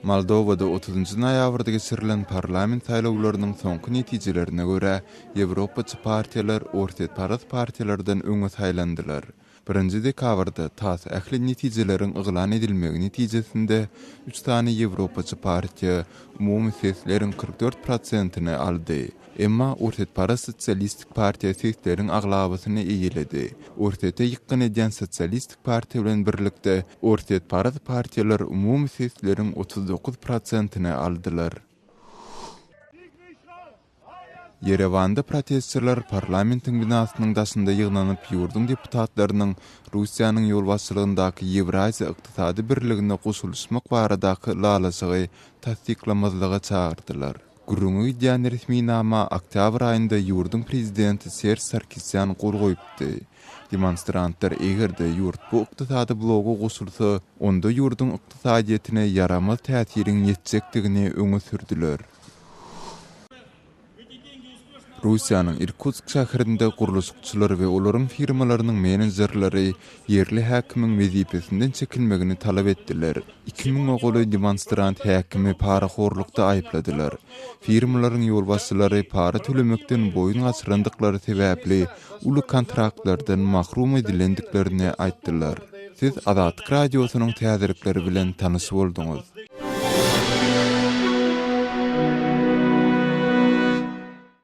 Moldovada 30 noyabrda geçirilen parlament saýlawlarynyň soňky netijelerine görä Ýewropaçy partiýalar ortak parat partiýalardan öňe saýlandylar. 1-nji dekabrda tas ähli netijeleriň yglan edilmegi netijesinde 3 tane Ýewropaçy partiýa umumy sesleriň 44%-ni aldy. Emma ortak para sosialistik partiýa sesleriň aglabasyny eýiledi. Ortakda ýykyn edýän sosialistik partiýa bilen birlikde ortak parat partiýalar umumy sesleriň 39%-ni aldylar. Yerewanda protestçiler parlamentin binasynyň daşynda ýygnanyp ýurdun deputatlarynyň Russiýanyň ýolbaşçylygyndaky Ýewraziýa ykdysady birligine goşulmak baradaky lalasygy tasdiklamazlyga çağırdylar. Gurrungy diýen resmi nama oktyabr aýynda ýurdun prezidenti Serge Sarkisyan gol goýupdy. Demonstrantlar egerde ýurt bu ykdysady bloga goşulsa, onda ýurdun ykdysadyetine yaramaz täsiriň ýetjekdigini öňe sürdüler. Russiýanyň Irkutsk şäherinde guruluşçylar we olaryň firmalarynyň menejerleri yerli häkimiň wezipesinden çekilmegini talap etdiler. 2000 oğly demonstrant häkimi paraxorlukda aýpladylar. Firmalaryň ýolbaşçylary para tölemekden boyun gaçyrandyklary sebäpli uly kontraktlardan mahrum edilendiklerini aýtdylar. Siz Azatlyk radiosynyň täzelikleri bilen tanyş bolduňyz.